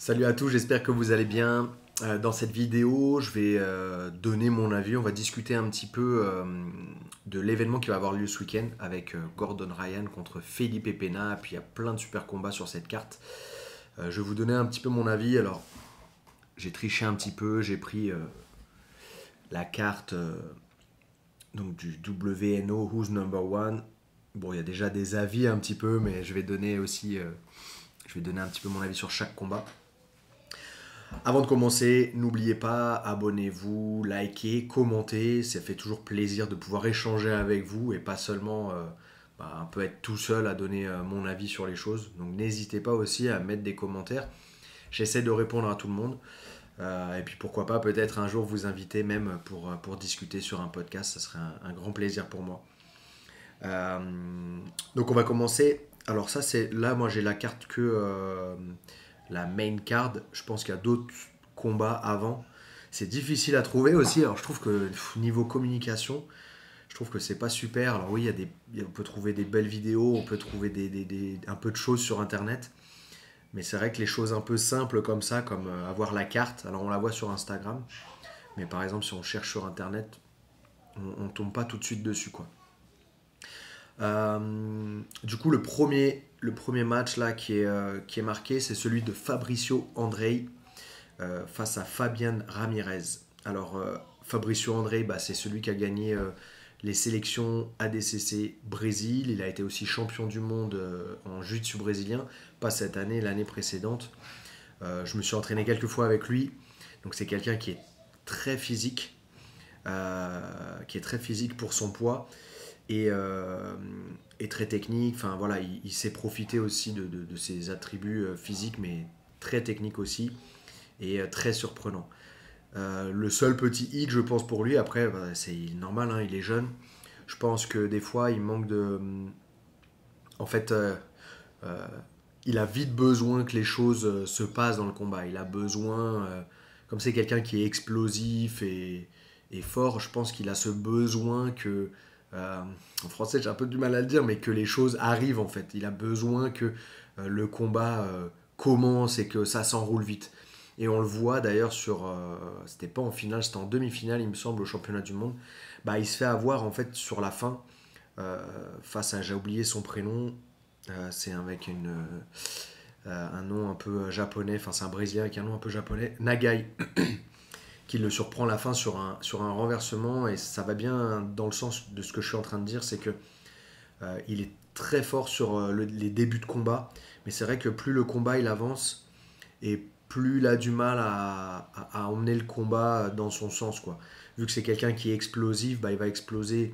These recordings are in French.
Salut à tous, j'espère que vous allez bien. Dans cette vidéo, je vais donner mon avis. On va discuter un petit peu de l'événement qui va avoir lieu ce week-end avec Gordon Ryan contre Felipe Pena. Et puis il y a plein de super combats sur cette carte. Je vais vous donner un petit peu mon avis. Alors, j'ai triché un petit peu. J'ai pris la carte donc du WNO Who's Number One. Bon, il y a déjà des avis un petit peu, mais je vais donner aussi, je vais donner un petit peu mon avis sur chaque combat. Avant de commencer, n'oubliez pas, abonnez-vous, likez, commentez. Ça fait toujours plaisir de pouvoir échanger avec vous et pas seulement un peu être tout seul à donner mon avis sur les choses. Donc n'hésitez pas aussi à mettre des commentaires. J'essaie de répondre à tout le monde. Et puis pourquoi pas peut-être un jour vous inviter même pour discuter sur un podcast. Ça serait un grand plaisir pour moi. Euh, donc on va commencer. Alors ça c'est là moi j'ai la carte que la main card. Je pense qu'il y a d'autres combats avant. C'est difficile à trouver aussi. Alors je trouve que niveau communication, je trouve que c'est pas super. Alors oui, on peut trouver des belles vidéos, on peut trouver un peu de choses sur internet. Mais c'est vrai que les choses un peu simples comme ça, comme avoir la carte, alors on la voit sur Instagram, mais par exemple si on cherche sur internet, on tombe pas tout de suite dessus quoi. Du coup, le premier match là qui est marqué, c'est celui de Fabricio Andrei face à Fabian Ramirez. Alors, Fabricio Andrei, c'est celui qui a gagné les sélections ADCC Brésil. Il a été aussi champion du monde en jiu-jitsu brésilien, pas cette année, l'année précédente. Je me suis entraîné quelques fois avec lui. Donc, c'est quelqu'un qui est très physique pour son poids et très technique. Enfin voilà, il sait profiter aussi de ses attributs physiques, mais très technique aussi et très surprenant. Le seul petit hic, je pense, pour lui, après, c'est normal, hein, il est jeune. Je pense que des fois, il manque de. En fait, euh, il a vite besoin que les choses se passent dans le combat. Il a besoin, comme c'est quelqu'un qui est explosif et fort, je pense qu'il a ce besoin que, en français j'ai un peu du mal à le dire, mais que les choses arrivent en fait. Il a besoin que le combat commence et que ça s'enroule vite. Et on le voit d'ailleurs c'était pas en finale, c'était en demi-finale il me semble au championnat du monde. Il se fait avoir en fait sur la fin face à, j'ai oublié son prénom, c'est avec un nom un peu japonais, enfin c'est un Brésilien avec un nom un peu japonais, Nagai, qui le surprend à la fin sur un renversement, et ça va bien dans le sens de ce que je suis en train de dire, c'est que il est très fort sur les débuts de combat, mais c'est vrai que plus le combat il avance, et plus il a du mal à emmener le combat dans son sens, quoi. Vu que c'est quelqu'un qui est explosif, il va exploser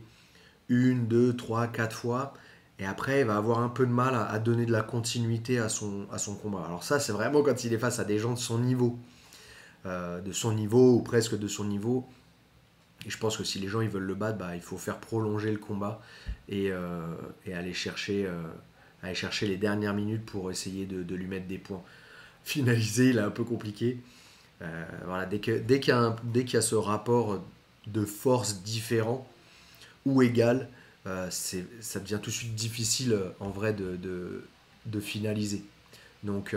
une, deux, trois, quatre fois. Et après, il va avoir un peu de mal à donner de la continuité à son combat. Alors ça, c'est vraiment quand il est face à des gens de son niveau ou presque de son niveau. Et je pense que si les gens ils veulent le battre, il faut faire prolonger le combat et aller chercher les dernières minutes pour essayer de lui mettre des points. Finaliser, il est un peu compliqué. Voilà, dès qu'il y a ce rapport de force différent, ou égal, ça devient tout de suite difficile en vrai de finaliser. Donc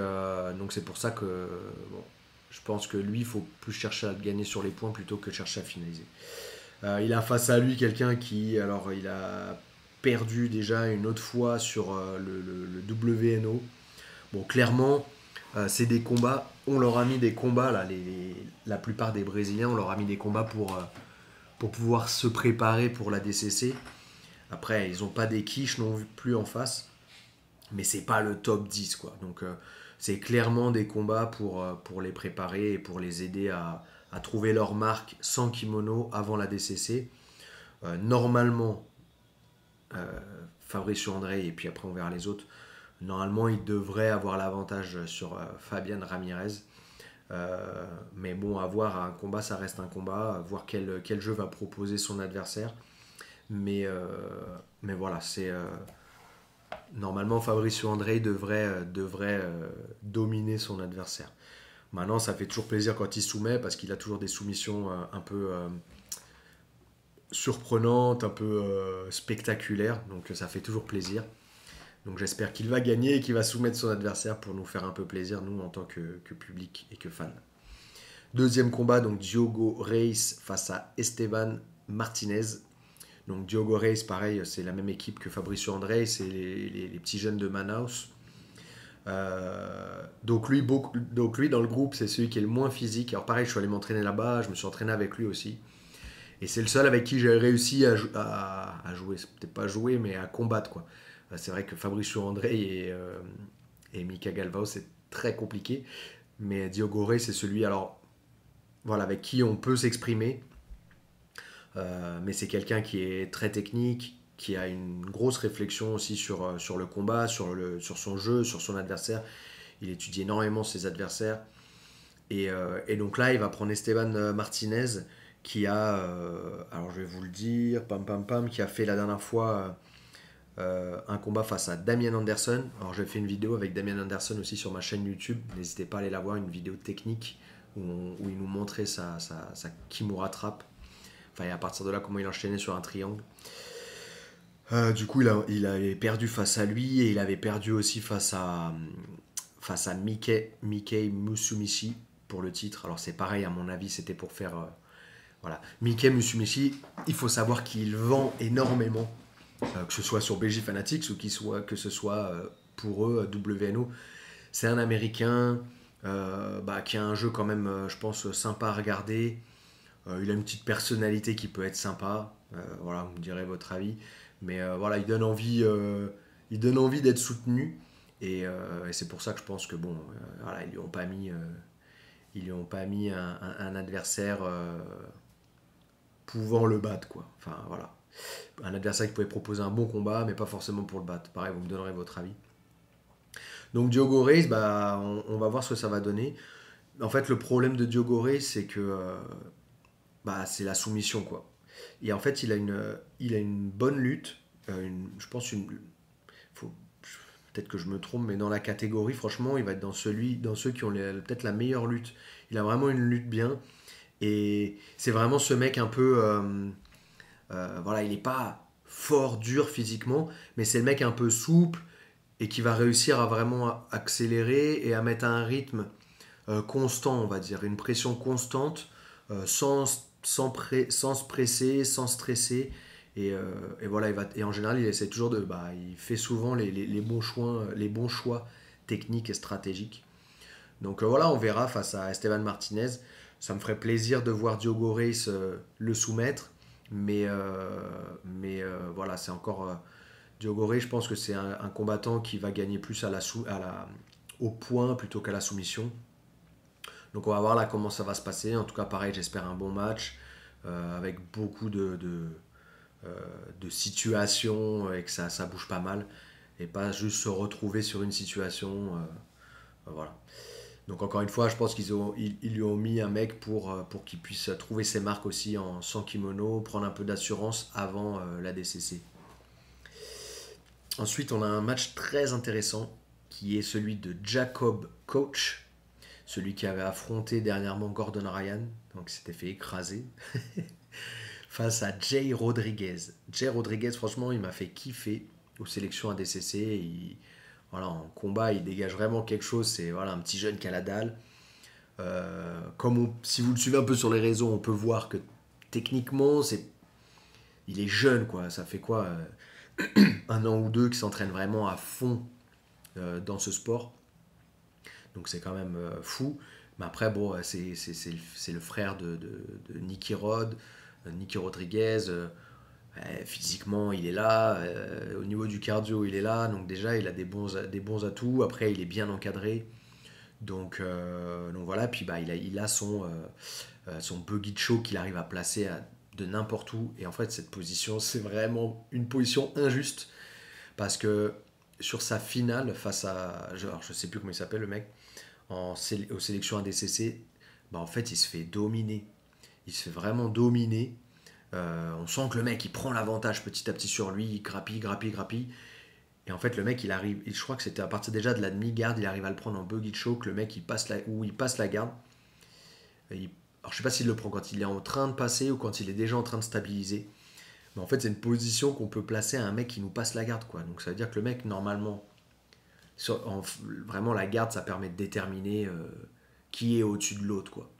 c'est pour ça que bon, je pense que lui, il faut plus chercher à gagner sur les points plutôt que chercher à finaliser. Il a face à lui quelqu'un alors il a perdu déjà une autre fois sur le WNO. Bon, clairement, c'est des combats. On leur a mis des combats, là, la plupart des Brésiliens, on leur a mis des combats pour pouvoir se préparer pour la DCC. Après, ils n'ont pas des quiches non plus en face, mais c'est pas le top 10 quoi. Donc c'est clairement des combats pour les préparer et pour les aider à trouver leur marque sans kimono avant la DCC. Normalement, Fabricio André, et puis après on verra les autres, normalement il devrait avoir l'avantage sur Fabian Ramirez. Mais bon, à voir, un combat ça reste un combat, à voir quel jeu va proposer son adversaire. Mais voilà, normalement Fabricio André devrait dominer son adversaire. Maintenant, ça fait toujours plaisir quand il soumet parce qu'il a toujours des soumissions un peu surprenantes, un peu spectaculaires. Donc ça fait toujours plaisir. Donc j'espère qu'il va gagner et qu'il va soumettre son adversaire pour nous faire un peu plaisir, nous, en tant que public et que fans. Deuxième combat, donc Diogo Reis face à Esteban Martinez. Donc Diogo Reis, pareil, c'est la même équipe que Fabricio André, c'est les petits jeunes de Manaus. Donc lui, dans le groupe, c'est celui qui est le moins physique. Alors pareil, je suis allé m'entraîner là-bas, je me suis entraîné avec lui aussi. Et c'est le seul avec qui j'ai réussi à jouer, c'est peut-être pas jouer, mais à combattre, quoi. C'est vrai que Fabricio André et Mika Galvao, c'est très compliqué. Mais Diogo Reis, c'est celui alors, voilà, avec qui on peut s'exprimer. Mais c'est quelqu'un qui est très technique, qui a une grosse réflexion aussi sur le combat, sur son jeu, sur son adversaire. Il étudie énormément ses adversaires. Et donc là, il va prendre Esteban Martinez, qui a, alors je vais vous le dire, qui a fait la dernière fois un combat face à Damien Anderson. Alors j'ai fait une vidéo avec Damien Anderson aussi sur ma chaîne YouTube. N'hésitez pas à aller la voir, une vidéo technique où il nous montrait sa Kimura trap. Enfin, et à partir de là, comment il enchaînait sur un triangle. Du coup, il avait perdu face à lui et il avait perdu aussi face à Mikei Musumishi pour le titre. Alors c'est pareil, à mon avis, c'était pour faire... voilà. Mikei Musumishi, il faut savoir qu'il vend énormément, que ce soit sur BJ Fanatics ou que ce soit pour eux, WNO. C'est un Américain qui a un jeu quand même, je pense, sympa à regarder. Il a une petite personnalité qui peut être sympa. Voilà, vous me direz votre avis. Mais voilà, il donne envie d'être soutenu. Et c'est pour ça que je pense que bon, voilà, ils lui ont pas mis un adversaire pouvant le battre, quoi. Enfin voilà, un adversaire qui pouvait proposer un bon combat, mais pas forcément pour le battre. Pareil, vous me donnerez votre avis. Donc Diogo Reis, on va voir ce que ça va donner. En fait, le problème de Diogo Reis, c'est que c'est la soumission, quoi. Et en fait, il a une bonne lutte. Je pense faut, peut-être que je me trompe, mais dans la catégorie, franchement, il va être dans ceux qui ont peut-être la meilleure lutte. Il a vraiment une lutte bien. Et c'est vraiment ce mec un peu. Voilà, il n'est pas fort, dur physiquement, mais c'est le mec un peu souple et qui va réussir à vraiment accélérer et à mettre un rythme constant, on va dire, une pression constante, sans se presser, sans stresser. Et voilà, et en général, il essaie toujours il fait souvent les bons choix techniques et stratégiques. Donc voilà, on verra face à Esteban Martinez. Ça me ferait plaisir de voir Diogo Reis le soumettre. Mais voilà, c'est encore. Diogo Reis, je pense que c'est un combattant qui va gagner plus au point plutôt qu'à la soumission. Donc on va voir là comment ça va se passer. En tout cas, pareil, j'espère un bon match avec beaucoup de situations et que ça bouge pas mal. Et pas juste se retrouver sur une situation. Voilà. Donc encore une fois, je pense ils lui ont mis un mec pour qu'il puisse trouver ses marques aussi sans kimono, prendre un peu d'assurance avant la DCC. Ensuite, on a un match très intéressant qui est celui de Jacob Coach, celui qui avait affronté dernièrement Gordon Ryan, donc il s'était fait écraser, face à Jay Rodriguez. Jay Rodriguez, franchement, il m'a fait kiffer aux sélections ADCC. Voilà, en combat, il dégage vraiment quelque chose. C'est voilà, un petit jeune qui a la dalle. Si vous le suivez un peu sur les réseaux, on peut voir que techniquement, il est jeune, quoi. Ça fait quoi un an ou deux qu'il s'entraîne vraiment à fond dans ce sport. Donc c'est quand même fou. Mais après, bon, c'est le frère de Nicky Rodriguez. Physiquement, il est là. Au niveau du cardio, il est là. Donc déjà, il a des bons atouts. Après, il est bien encadré. Donc voilà. Puis il a son buggy choke qu'il arrive à placer de n'importe où. Et en fait, cette position, c'est vraiment une position injuste. Parce que sur sa finale, face à... Alors, je sais plus comment il s'appelle, le mec. Aux sélections ADCC, en fait, il se fait dominer. Il se fait vraiment dominer. On sent que le mec, il prend l'avantage petit à petit sur lui. Il grappille. Et en fait, le mec, il arrive... Je crois que c'était à partir déjà de la demi-garde. Il arrive à le prendre en buggy choke. Le mec, il passe la garde. Alors, je sais pas s'il le prend quand il est en train de passer ou quand il est déjà en train de stabiliser. Mais en fait, c'est une position qu'on peut placer à un mec qui nous passe la garde, quoi. Donc ça veut dire que le mec, normalement, vraiment la garde, ça permet de déterminer qui est au-dessus de l'autre, quoi.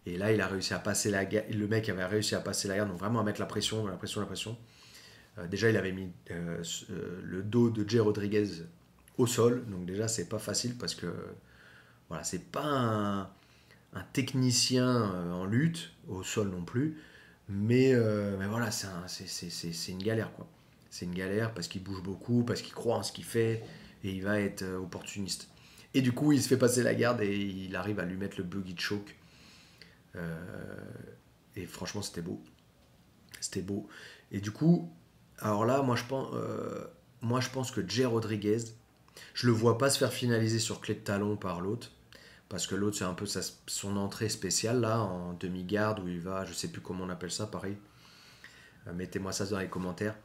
Et là, il a réussi à passer la garde. Le mec avait réussi à passer la garde, donc vraiment à mettre la pression, la pression, la pression. Déjà, il avait mis le dos de Jay Rodriguez au sol, donc déjà, c'est pas facile parce que voilà, c'est pas un technicien en lutte, au sol non plus, mais voilà, c'est une galère, quoi. C'est une galère parce qu'il bouge beaucoup, parce qu'il croit en ce qu'il fait, et il va être opportuniste. Et du coup, il se fait passer la garde et il arrive à lui mettre le buggy choke. Euh, et franchement, c'était beau. C'était beau. Et du coup, alors là, moi, je pense que Jay Rodriguez, je le vois pas se faire finaliser sur clé de talon par l'autre. Parce que l'autre, c'est un peu son entrée spéciale, là, en demi-garde, où il va, je sais plus comment on appelle ça, pareil. Mettez-moi ça dans les commentaires.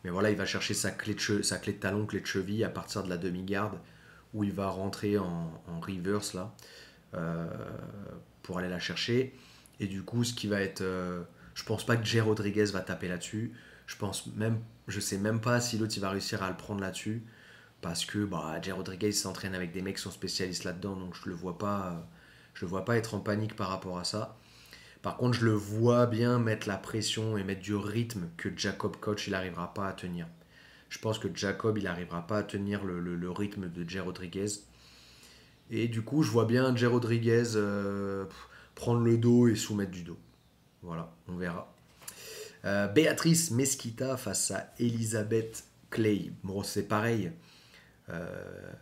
Mais voilà, il va chercher sa clé de talon, clé de cheville, à partir de la demi-garde, où il va rentrer en reverse, là, euh, pour aller la chercher. Et du coup, ce qui va être. Je pense pas que Jay Rodriguez va taper là-dessus. Je sais même pas si l'autre il va réussir à le prendre là-dessus. Parce que bah, Jay Rodriguez s'entraîne avec des mecs qui sont spécialistes là-dedans, donc je le vois pas être en panique par rapport à ça. Par contre, je le vois bien mettre la pression et mettre du rythme que Jacob Coach il arrivera pas à tenir. Je pense que Jacob il arrivera pas à tenir le rythme de Jay Rodriguez. Et du coup, je vois bien Jay Rodriguez prendre le dos et soumettre du dos. Voilà, on verra. Béatrice Mesquita face à Elizabeth Clay. Bon, c'est pareil. Euh,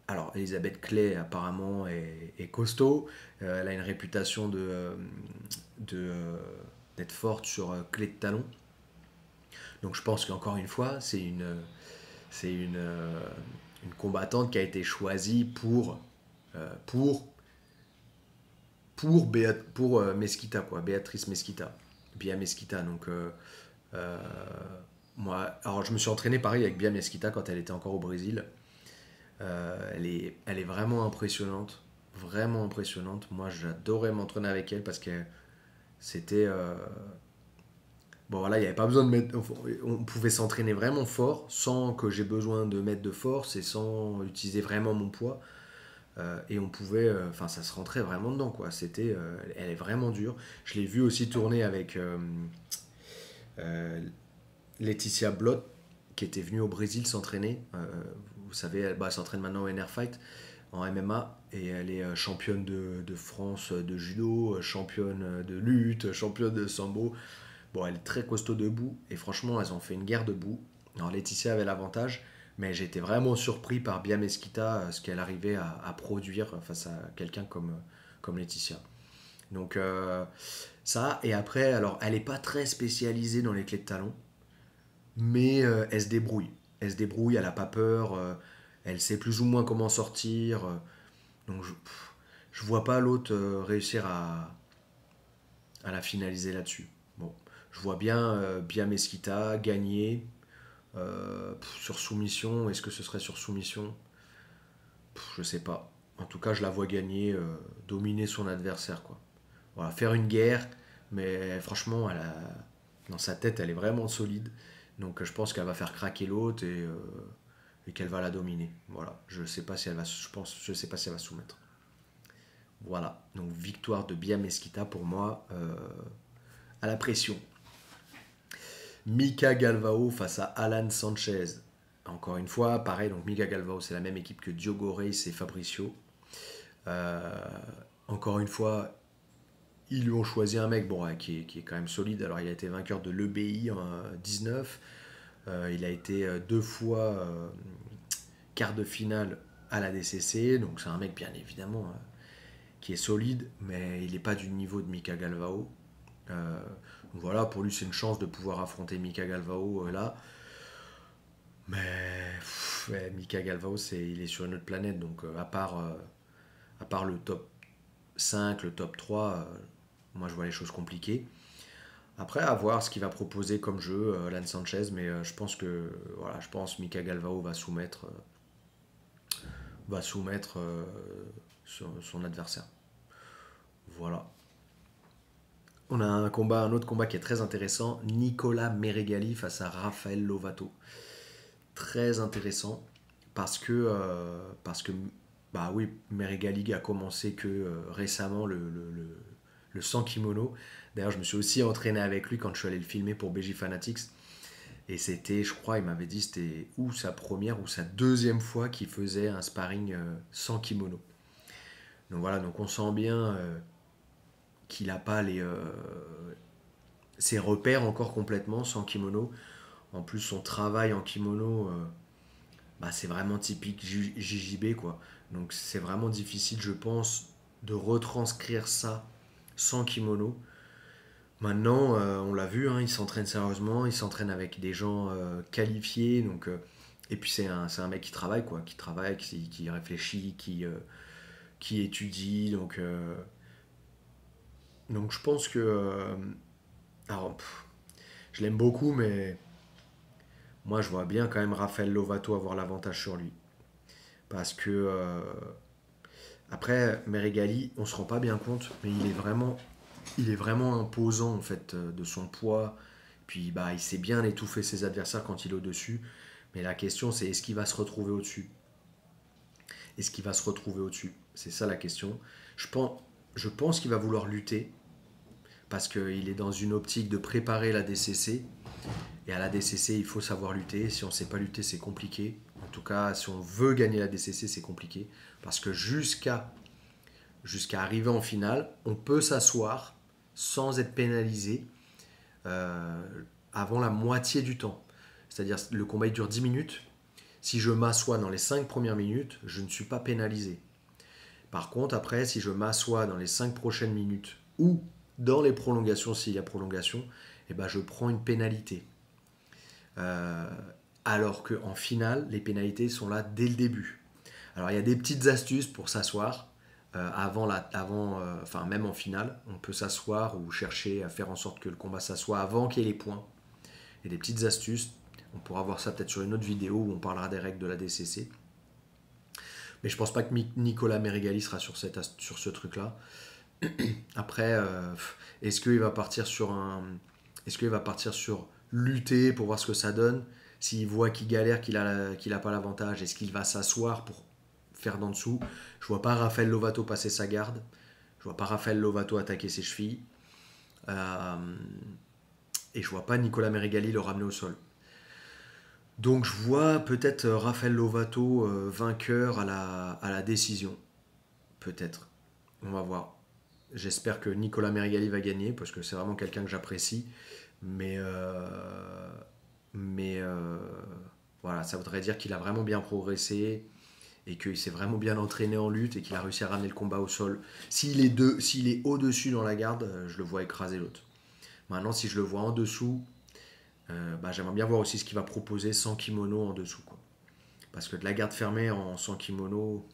alors, Elizabeth Clay, apparemment, est costaud. Elle a une réputation de, euh, d'être forte sur clé de talon. Donc, je pense qu'encore une fois, c'est une combattante qui a été choisie euh, pour, pour Mesquita, quoi. Béatrice Mesquita. Bia Mesquita. Donc, euh, moi, alors, je me suis entraîné pareil avec Bia Mesquita quand elle était encore au Brésil. Elle est vraiment impressionnante. Vraiment impressionnante. Moi, j'adorais m'entraîner avec elle parce que c'était. Bon, voilà, il n'y avait pas besoin de mettre. On pouvait s'entraîner vraiment fort sans que j'ai besoin de mettre de force et sans utiliser vraiment mon poids. Et on pouvait. Enfin, ça se rentrait vraiment dedans, quoi. Elle est vraiment dure. Je l'ai vu aussi tourner avec euh, Laetitia Blott, qui était venue au Brésil s'entraîner. Vous savez, elle s'entraîne maintenant au NR Fight en MMA et elle est championne de France de judo, championne de lutte, championne de sambo. Bon, elle est très costaud debout et franchement, elles ont fait une guerre debout. Alors Laetitia avait l'avantage, mais j'ai été vraiment surpris par Bia Mesquita, ce qu'elle arrivait à produire face à quelqu'un comme Laetitia. Donc ça, et après, alors elle n'est pas très spécialisée dans les clés de talon, mais elle se débrouille. Elle se débrouille, elle n'a pas peur, elle sait plus ou moins comment sortir. Donc je vois pas l'autre réussir à la finaliser là-dessus. Bon, je vois bien Bia Mesquita gagner sur soumission. Est-ce que ce serait sur soumission? Je sais pas. En tout cas, je la vois gagner, dominer son adversaire, quoi. Voilà, faire une guerre, mais franchement, dans sa tête, elle est vraiment solide. Donc je pense qu'elle va faire craquer l'autre et qu'elle va la dominer. Voilà, je sais pas si elle va soumettre. Voilà, donc victoire de Bia Mesquita pour moi à la pression. Mika Galvao face à Alan Sanchez. Encore une fois, pareil, donc Mika Galvao, c'est la même équipe que Diogo Reis et Fabricio. Euh, Encore une fois, ils lui ont choisi un mec bon, qui est quand même solide. Alors, il a été vainqueur de l'EBI en 19. Il a été deux fois quart de finale à la DCC. Donc, c'est un mec, bien évidemment, qui est solide, mais il n'est pas du niveau de Mika Galvao. Donc voilà, pour lui, c'est une chance de pouvoir affronter Mika Galvao là. Mais ouais, Mika Galvao, il est sur une autre planète. Donc, à part le top 5, le top 3, moi, je vois les choses compliquées. Après, à voir ce qu'il va proposer comme jeu, Alan Sanchez, mais je pense que voilà, je pense Mika Galvao va soumettre son adversaire. Voilà. On a un autre combat qui est très intéressant. Nicolas Meregali face à Rafael Lovato. Très intéressant parce que bah oui, Meregali a commencé que récemment le sans kimono. D'ailleurs, je me suis aussi entraîné avec lui quand je suis allé le filmer pour BJ Fanatics. Et c'était, je crois, il m'avait dit, c'était ou sa première ou sa deuxième fois qu'il faisait un sparring sans kimono. Donc voilà, donc on sent bien qu'il n'a pas ses repères encore complètement sans kimono. En plus, son travail en kimono, bah, c'est vraiment typique JJB, quoi. Donc c'est vraiment difficile, je pense, de retranscrire ça sans kimono. Maintenant, on l'a vu, hein, il s'entraîne sérieusement, il s'entraîne avec des gens qualifiés. Et puis c'est un mec qui travaille, quoi, qui travaille, qui réfléchit, qui étudie. Donc je pense que... alors, je l'aime beaucoup, mais moi je vois bien quand même Rafael Lovato avoir l'avantage sur lui. Parce que... après, Meregali, on se rend pas bien compte, mais il est vraiment imposant en fait de son poids. Puis bah, il sait bien étouffer ses adversaires quand il est au-dessus. Mais la question c'est est-ce qu'il va se retrouver au-dessus? Est-ce qu'il va se retrouver au-dessus? C'est ça la question. Je pense, je pense qu'il va vouloir lutter parce qu'il est dans une optique de préparer la DCC. Et à la DCC, il faut savoir lutter. Si on ne sait pas lutter, c'est compliqué. En tout cas, si on veut gagner la DCC, c'est compliqué. Parce que jusqu'à arriver en finale, on peut s'asseoir sans être pénalisé euh, avant la moitié du temps. C'est-à-dire le combat il dure 10 minutes. Si je m'assois dans les 5 premières minutes, je ne suis pas pénalisé. Par contre, après, si je m'assois dans les 5 prochaines minutes ou dans les prolongations, s'il y a prolongation, eh ben, je prends une pénalité. Euh, alors qu'en finale, les pénalités sont là dès le début. Alors il y a des petites astuces pour s'asseoir enfin même en finale, on peut s'asseoir ou chercher à faire en sorte que le combat s'assoie avant qu'il y ait les points. Il y a des petites astuces. On pourra voir ça peut-être sur une autre vidéo où on parlera des règles de la DCC. Mais je pense pas que Nicolas Meregali sera sur ce truc-là. Après, est-ce qu'il va partir sur est-ce qu'il va partir sur lutter pour voir ce que ça donne? S'il voit qu'il galère, qu'il a pas l'avantage, est-ce qu'il va s'asseoir pour faire d'en dessous? Je vois pas Rafael Lovato passer sa garde. Je vois pas Rafael Lovato attaquer ses chevilles. Euh, et je vois pas Nicolas Meregali le ramener au sol. Donc je vois peut-être Rafael Lovato vainqueur à la décision. Peut-être. On va voir. J'espère que Nicolas Meregali va gagner parce que c'est vraiment quelqu'un que j'apprécie. Mais, mais voilà, ça voudrait dire qu'il a vraiment bien progressé et qu'il s'est vraiment bien entraîné en lutte et qu'il a réussi à ramener le combat au sol. S'il est au-dessus dans la garde, je le vois écraser l'autre. Maintenant, si je le vois en dessous, bah, j'aimerais bien voir aussi ce qu'il va proposer sans kimono en dessous, quoi. Parce que de la garde fermée en sans kimono,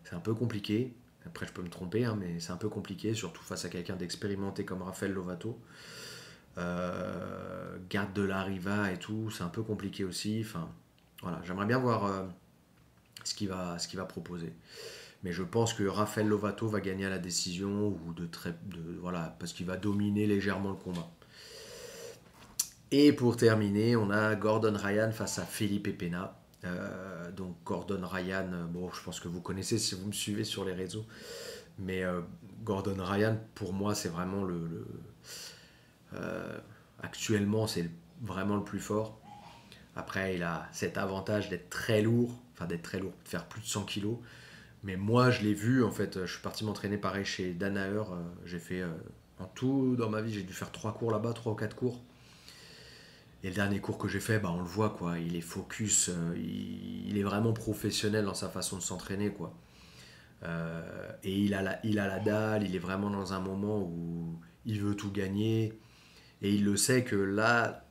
c'est un peu compliqué. Après, je peux me tromper, hein, mais c'est un peu compliqué, surtout face à quelqu'un d'expérimenté comme Rafael Lovato. Garde de la Riva et tout, c'est un peu compliqué aussi. Enfin, voilà, j'aimerais bien voir ce qu'il va proposer. Mais je pense que Rafael Lovato va gagner à la décision ou voilà, parce qu'il va dominer légèrement le combat. Et pour terminer, on a Gordon Ryan face à Felipe Pena. Donc Gordon Ryan, bon, je pense que vous connaissez si vous me suivez sur les réseaux. Mais Gordon Ryan, pour moi, c'est vraiment actuellement, c'est vraiment le plus fort. Après, il a cet avantage d'être très lourd, enfin d'être très lourd, de faire plus de 100 kilos. Mais moi, je l'ai vu, en fait, je suis parti m'entraîner pareil chez Danaher. J'ai fait, en tout dans ma vie, j'ai dû faire 3 cours là-bas, 3 ou 4 cours. Et le dernier cours que j'ai fait, bah, on le voit, quoi. Il est focus, il est vraiment professionnel dans sa façon de s'entraîner, quoi. Et il a la dalle, il est vraiment dans un moment où il veut tout gagner. Et il le sait que là,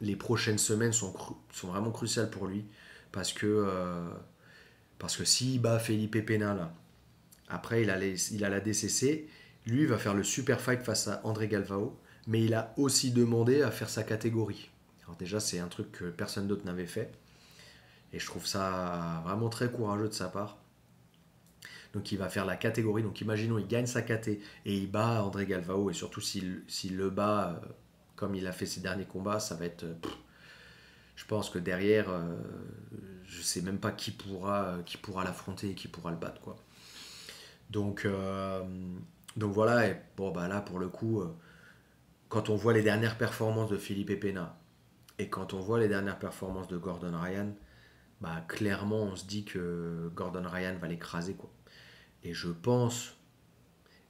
les prochaines semaines sont vraiment cruciales pour lui. Parce que, euh, parce que s'il bat Felipe Pena, là, après il a la DCC, lui il va faire le super fight face à André Galvao. Mais il a aussi demandé à faire sa catégorie. Alors déjà, c'est un truc que personne d'autre n'avait fait. Et je trouve ça vraiment très courageux de sa part. Donc il va faire la catégorie. Donc imaginons, il gagne sa caté et il bat André Galvao. Et surtout s'il le bat comme il a fait ses derniers combats, ça va être... je pense que derrière, je sais même pas qui pourra l'affronter et qui pourra le battre, quoi. Donc, euh, donc voilà, et bon, bah là pour le coup, quand on voit les dernières performances de Felipe Pena et quand on voit les dernières performances de Gordon Ryan, bah clairement on se dit que Gordon Ryan va l'écraser, quoi. Et je pense,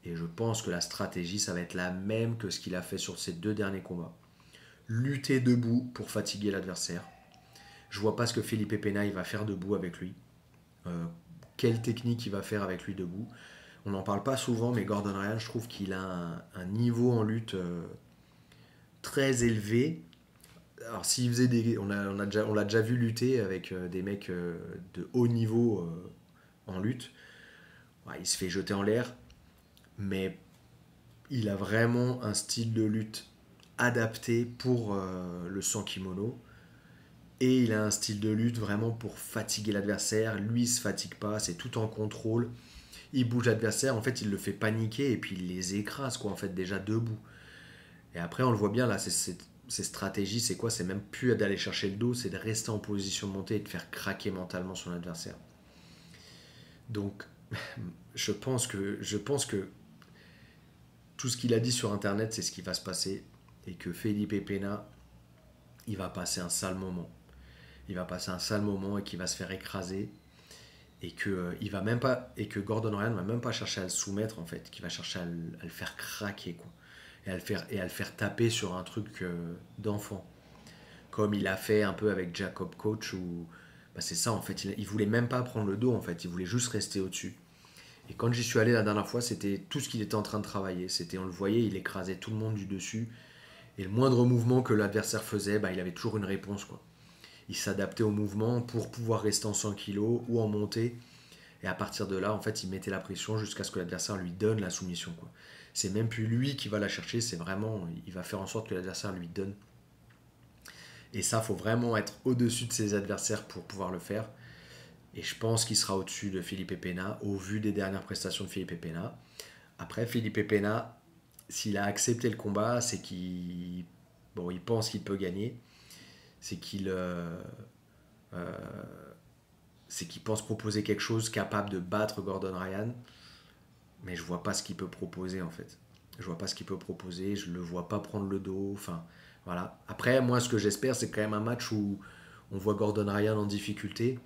et je pense que la stratégie ça va être la même que ce qu'il a fait sur ses deux derniers combats. Lutter debout pour fatiguer l'adversaire. Je vois pas ce que Felipe Pena il va faire debout avec lui. Euh, Quelle technique il va faire avec lui debout. On n'en parle pas souvent, mais Gordon Ryan, je trouve qu'il a un niveau en lutte très élevé. Alors, s'il faisait des. On l'a déjà vu lutter avec des mecs de haut niveau en lutte. Ouais, il se fait jeter en l'air, mais il a vraiment un style de lutte adapté pour le sans kimono. Et il a un style de lutte vraiment pour fatiguer l'adversaire. Lui, il se fatigue pas, c'est tout en contrôle. Il bouge l'adversaire, en fait, il le fait paniquer et puis il les écrase, quoi, en fait, déjà debout. Et après, on le voit bien, là, ces stratégies, c'est quoi? C'est même plus d'aller chercher le dos, c'est de rester en position de montée et de faire craquer mentalement son adversaire. Donc, je pense que tout ce qu'il a dit sur Internet, c'est ce qui va se passer. Et que Felipe Pena, il va passer un sale moment. Il va passer un sale moment et qu'il va se faire écraser. Et que, il va même pas, et que Gordon Ryan va même pas chercher à le soumettre, en fait. Qu'il va chercher à le faire craquer, quoi. Et à le faire taper sur un truc d'enfant. Comme il a fait un peu avec Jacob Coach, où bah, c'est ça, en fait. Il voulait même pas prendre le dos, en fait. Il voulait juste rester au-dessus. Et quand j'y suis allé la dernière fois, c'était tout ce qu'il était en train de travailler. C'était, on le voyait, il écrasait tout le monde du dessus. Et le moindre mouvement que l'adversaire faisait, bah, il avait toujours une réponse, quoi. Il s'adaptait au mouvement pour pouvoir rester en 100 kilos ou en montée. Et à partir de là, en fait, il mettait la pression jusqu'à ce que l'adversaire lui donne la soumission, quoi. C'est même plus lui qui va la chercher, c'est vraiment, il va faire en sorte que l'adversaire lui donne. Et ça, faut vraiment être au-dessus de ses adversaires pour pouvoir le faire. Et je pense qu'il sera au-dessus de Felipe Pena, au vu des dernières prestations de Felipe Pena. Après, Felipe Pena, s'il a accepté le combat, c'est qu'il bon, il pense qu'il peut gagner. C'est qu'il euh, c'est qu'il pense proposer quelque chose capable de battre Gordon Ryan. Mais je vois pas ce qu'il peut proposer, en fait. Je vois pas ce qu'il peut proposer, je le vois pas prendre le dos. Enfin, voilà. Après, moi, ce que j'espère, c'est quand même un match où on voit Gordon Ryan en difficulté.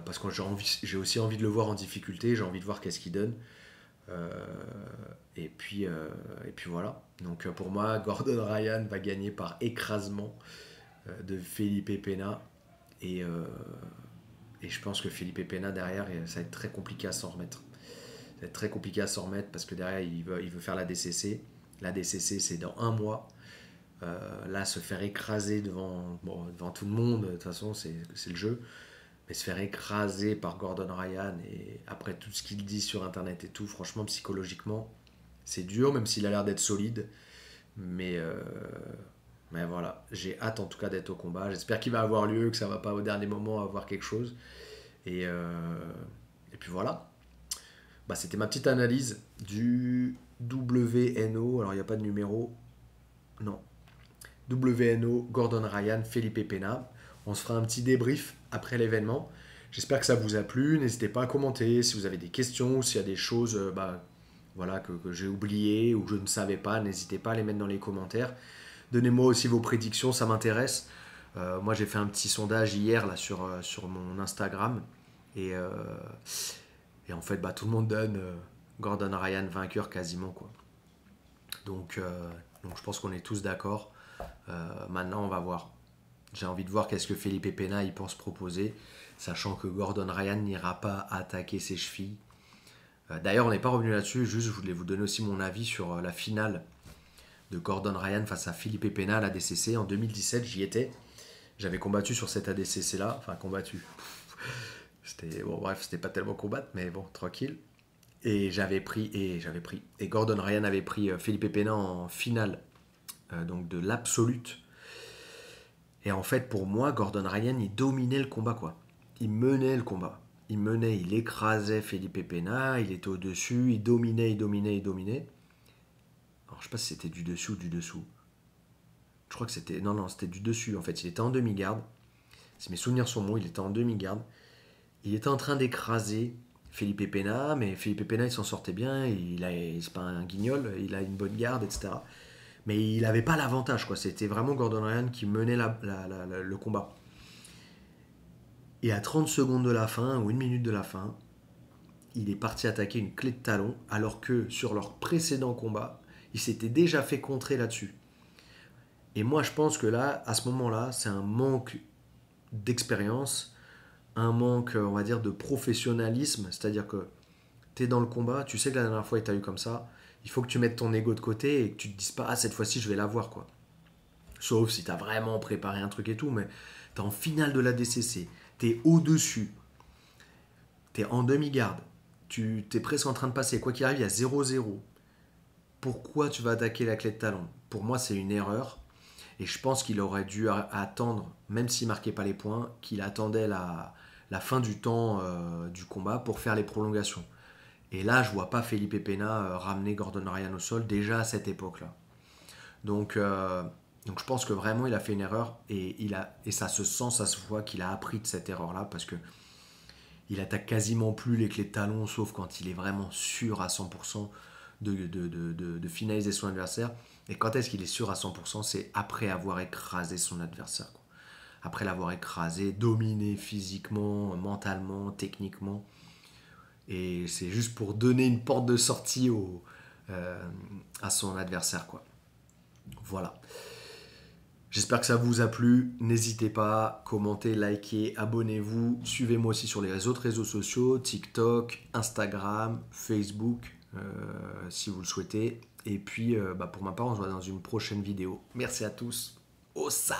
Parce que j'ai aussi envie de le voir en difficulté, j'ai envie de voir qu'est-ce qu'il donne. Euh, et puis voilà. Donc pour moi, Gordon Ryan va gagner par écrasement de Felipe Pena. Et, euh, et je pense que Felipe Pena, derrière, ça va être très compliqué à s'en remettre. Ça va être très compliqué à s'en remettre parce que derrière, il veut faire la DCC. La DCC, c'est dans un mois. Là, se faire écraser devant tout le monde, de toute façon, c'est le jeu. Mais se faire écraser par Gordon Ryan et après tout ce qu'il dit sur Internet et tout, franchement, psychologiquement, c'est dur, même s'il a l'air d'être solide. Mais, euh, mais voilà, j'ai hâte en tout cas d'être au combat. J'espère qu'il va avoir lieu, que ça va pas au dernier moment avoir quelque chose. Et, euh, et puis voilà. Bah, c'était ma petite analyse du WNO. Alors, il n'y a pas de numéro. Non. WNO, Gordon Ryan, Felipe Pena. On se fera un petit débrief après l'événement. J'espère que ça vous a plu. N'hésitez pas à commenter si vous avez des questions ou s'il y a des choses voilà, que j'ai oubliées ou que je ne savais pas. N'hésitez pas à les mettre dans les commentaires. Donnez-moi aussi vos prédictions, ça m'intéresse. Moi, j'ai fait un petit sondage hier là, sur mon Instagram. Et, euh, et en fait, bah, tout le monde donne Gordon Ryan vainqueur quasiment, quoi. Donc je pense qu'on est tous d'accord. Maintenant, on va voir. J'ai envie de voir qu'est-ce que Felipe Pena il pense proposer, sachant que Gordon Ryan n'ira pas attaquer ses chevilles. D'ailleurs, on n'est pas revenu là-dessus, juste je voulais vous donner aussi mon avis sur la finale de Gordon Ryan face à Felipe Pena à l'ADCC. En 2017, j'y étais. J'avais combattu sur cette ADCC-là, enfin combattu. Bon, bref, c'était pas tellement combattre, mais bon, tranquille. Et Gordon Ryan avait pris Felipe Pena en finale, donc de l'absolute. Et en fait, pour moi, Gordon Ryan, il dominait le combat, quoi. Il menait le combat. il menait, il écrasait Felipe Pena, il était au-dessus, il dominait. Alors, je sais pas si c'était du dessus ou du dessous. Je crois que c'était... Non, c'était du dessus, en fait. Il était en demi-garde. Si mes souvenirs sont bons, il était en demi-garde. Il était en train d'écraser Felipe Pena, mais Felipe Pena, il s'en sortait bien. C'est pas un guignol, il a une bonne garde, etc. Mais il n'avait pas l'avantage, quoi. C'était vraiment Gordon Ryan qui menait le combat. Et à 30 secondes de la fin, ou une minute de la fin, il est parti attaquer une clé de talon, alors que sur leur précédent combat, il s'était déjà fait contrer là-dessus. Et moi, je pense que là, à ce moment-là, c'est un manque d'expérience, un manque, on va dire, de professionnalisme. C'est-à-dire que tu es dans le combat, tu sais que la dernière fois, il t'a eu comme ça. Il faut que tu mettes ton ego de côté et que tu te dises pas, ah, cette fois-ci, je vais l'avoir, quoi. Sauf si tu as vraiment préparé un truc et tout, mais tu es en finale de la DCC, tu es au-dessus, tu es en demi-garde, tu es presque en train de passer. Quoi qu'il arrive, il y a 0-0. Pourquoi tu vas attaquer la clé de talon? Pour moi, c'est une erreur. Et je pense qu'il aurait dû attendre, même s'il ne marquait pas les points, qu'il attendait la fin du temps du combat pour faire les prolongations. Et là, je vois pas Felipe Pena ramener Gordon Ryan au sol déjà à cette époque-là. Donc, je pense que vraiment il a fait une erreur et ça se sent, ça se voit qu'il a appris de cette erreur-là parce que il attaque quasiment plus les clés de talon sauf quand il est vraiment sûr à 100% de finaliser son adversaire. Et quand est-ce qu'il est sûr à 100%? C'est après avoir écrasé son adversaire, quoi. Après l'avoir écrasé, dominé physiquement, mentalement, techniquement. Et c'est juste pour donner une porte de sortie à son adversaire, quoi. Voilà. J'espère que ça vous a plu. N'hésitez pas, commentez, likez, abonnez-vous. Suivez-moi aussi sur les autres réseaux sociaux, TikTok, Instagram, Facebook, si vous le souhaitez. Et puis, pour ma part, on se voit dans une prochaine vidéo. Merci à tous. Ossa!